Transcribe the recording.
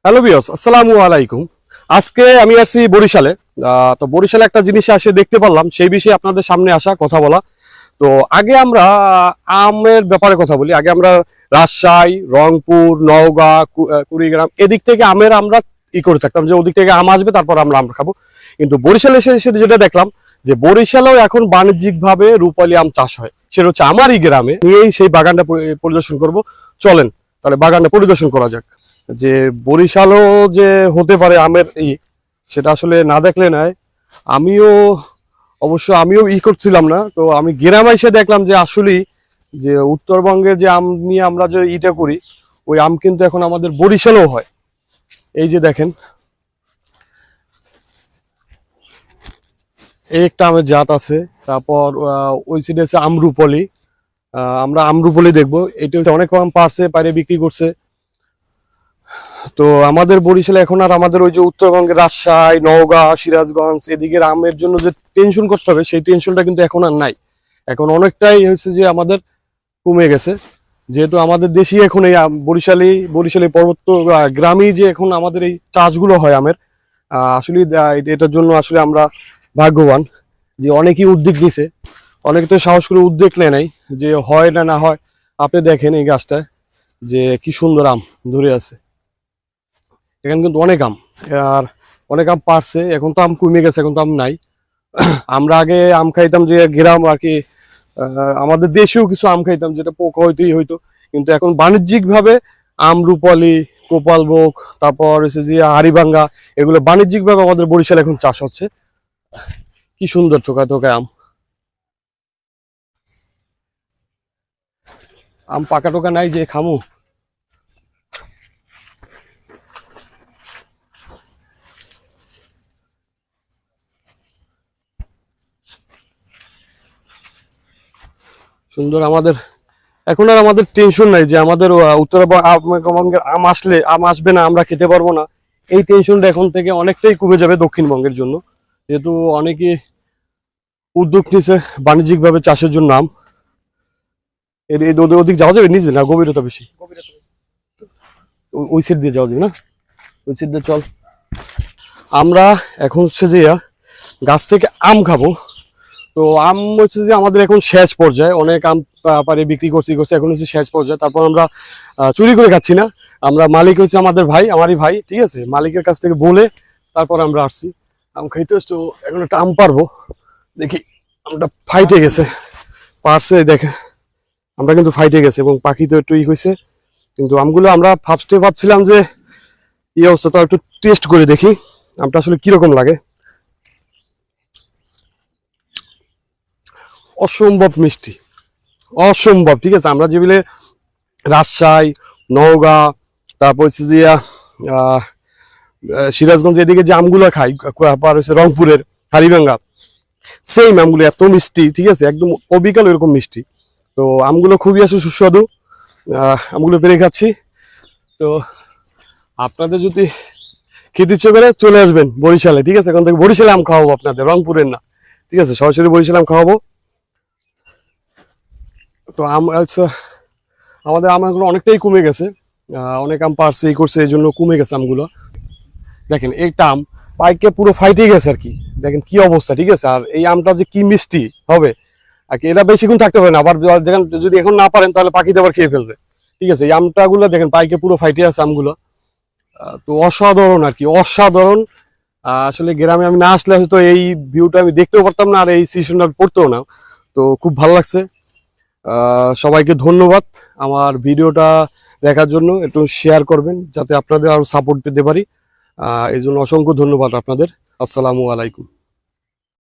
Hello viewers, আসসালামু আলাইকুম। আজকে আমি আসছি বরিশালে। তো বরিশালে একটা জিনিস আসে দেখতে পারলাম, সেই বিষয়ে আপনাদের সামনে আসা কথা বলা। তো আগে আমরা আমের ব্যাপারে কথা বলি। আগে আমরা রাজশাহী, রংপুর, নওগাঁ, কুড়িগ্রাম এদিক থেকে আমের আমরা করে থাকতাম যে ওদিক থেকে আম আসবে, তারপর আমরা আম খাবো। কিন্তু বরিশালে এসে এসে যেটা দেখলাম যে বরিশালেও এখন বাণিজ্যিকভাবে রূপালী আম চাষ হয়। সেটা হচ্ছে আমারই গ্রামে। নিয়েই সেই বাগানটা পরিদর্শন করব। চলেন তাহলে বাগানটা পরিদর্শন করা যাক। যে বরিশালও যে হতে পারে আমের সেটা আসলে না দেখলে নয়। আমিও আমিও করছিলাম না, তো আমি গ্রামে এসে দেখলাম যে আসলেই যে উত্তরবঙ্গের যে আম নিয়ে আমরা যে করি, ওই আম কিন্তু এখন আমাদের বরিশালেও হয়। এই যে দেখেন, এই একটা আমের জাত আছে। তারপর ওই সাইডে আছে আমরুপলি। আমরা আমরুপলি দেখবো। এটা হচ্ছে অনেক আম পারছে, পাইরে বিক্রি করছে। তো আমাদের বরিশালে এখন আর আমাদের ওই যে উত্তরবঙ্গের রাজশাহী, নওগাঁ, সিরাজগঞ্জ এদিকের আমের জন্য যে টেনশন করতে হবে, সেই টেনশনটা কিন্তু এখন আর নাই। এখন অনেকটাই হচ্ছে যে আমাদের কমে গেছে, যেহেতু আমাদের দেশি এখন এই বরিশালী পর্বত গ্রামেই যে এখন আমাদের এই চাষগুলো হয় আমের। আসলে এটার জন্য আসলে আমরা ভাগ্যবান যে অনেকেই উদ্যোগ নিছে। অনেকে তো সাহস করে উদ্যোগ নেয় নাই যে হয় না না হয়। আপনি দেখেন এই গাছটা যে কি সুন্দর আম ধরে আছে। এখানে কিন্তু অনেক আম, আর অনেক আম পারছে। এখন তো আম কমে গেছে, এখন তো আম নাই। আমরা আগে আম খাইতাম যে গ্রাম আর কি, আমাদের দেশেও কিছু আম খাইতাম যেটা পোকা হইতেই হইতো। কিন্তু এখন বাণিজ্যিক ভাবে আমরুপালি, গোপালভোগ, তারপর হচ্ছে যে হাড়িভাঙ্গা, এগুলো বাণিজ্যিক ভাবে আমাদের বরিশালে এখন চাষ হচ্ছে। কি সুন্দর থোকা থোকা আম। আম পাকা টোকা নাই যে খামু। সুন্দর আমাদের এখন আর আমাদের টেনশন নাই যে আমাদের উত্তরবঙ্গের আম আসবে না, আমরা খেতে পারবো না। এই টেনশনটা এখন থেকে অনেকটাই কমে যাবে দক্ষিণবঙ্গের জন্য, যেহেতু অনেকে উদ্যোগ নিছে বাণিজ্যিক ভাবে চাষের জন্য আম। ওদিক যাওয়া যাবে নিজে না, গভীরতা বেশি। ওই সাইড দিয়ে যাওয়া যাবে না, ওই সাইড দিয়ে চল। আমরা এখন হচ্ছে যে গাছ থেকে আম খাবো। তো আম হচ্ছে যে আমাদের এখন শেষ পর্যায়ে, অনেক আম পারে বিক্রি করছি এখন হচ্ছে শেষ পর্যায়ে। তারপর আমরা চুরি করে খাচ্ছি না, আমরা মালিক হচ্ছে আমাদের ভাই, আমারই ভাই, ঠিক আছে। মালিকের কাছ থেকে বলে তারপর আমরা আসছি আম খাইতে। তো এখন একটা আম পারবো, দেখি আমটা ফাইটে গেছে, পারছে দেখে। আমরা কিন্তু ফাইটে গেছে এবং পাখি তো একটু হয়েছে। কিন্তু আমগুলো আমরা ফার্স্টে ভাবছিলাম যে এই অবস্থা, তো একটু টেস্ট করে দেখি আমটা আসলে কিরকম লাগে। অসম্ভব মিষ্টি, অসম্ভব, ঠিক আছে। আমরা যেগুলো রাজশাহী, নওগাঁ, তারপর হচ্ছে যে সিরাজগঞ্জ এদিকে যে আমগুলো খাই, হচ্ছে রংপুরের হাড়িভাঙ্গা, সেম আমগুলো এত মিষ্টি, ঠিক আছে, একদম অবিকল এরকম মিষ্টি। তো আমগুলো খুবই আসলে সুস্বাদু। আমগুলো পেরে খাচ্ছি। তো আপনাদের যদি খেতে ইচ্ছে করে চলে আসবেন বরিশালে, ঠিক আছে। এখন থেকে বরিশালে আম খাওয়াবো আপনাদের, রংপুরের না, ঠিক আছে, সরাসরি বরিশালে আম খাওয়াবো। তো আম আচ্ছা, আমাদের আমগুলো অনেকটাই কমে গেছে। অনেক আম পারছে করছে, এই জন্য কমে গেছে আমগুলো। দেখেন এইটা আম পাইকে পুরো ফাইটে গেছে আর কি, দেখেন কি অবস্থা, ঠিক আছে। আর এই আমটা যে কি মিষ্টি হবে আর কি, এটা বেশিক্ষণ থাকতে পারে না। আবার দেখেন যদি এখন না পারেন তাহলে পাখিতে আবার খেয়ে ফেলবে, ঠিক আছে। এই আমটা গুলো দেখেন পাইকে পুরো ফাইটে আছে আমগুলো। তো অসাধারণ আর কি, অসাধারণ। আসলে গ্রামে আমি না আসলে হয়তো এই ভিউটা আমি দেখতেও পারতাম না, আর এই সিচুয়েশনটা পড়তেও না। তো খুব ভালো লাগছে। সবাইকে ধন্যবাদ আমার ভিডিওটা দেখার জন্য। একটু শেয়ার করবেন যাতে আপনাদের আরো সাপোর্ট পেতে পারি। এই জন্য অসংখ্য ধন্যবাদ আপনাদের। আসসালামু আলাইকুম।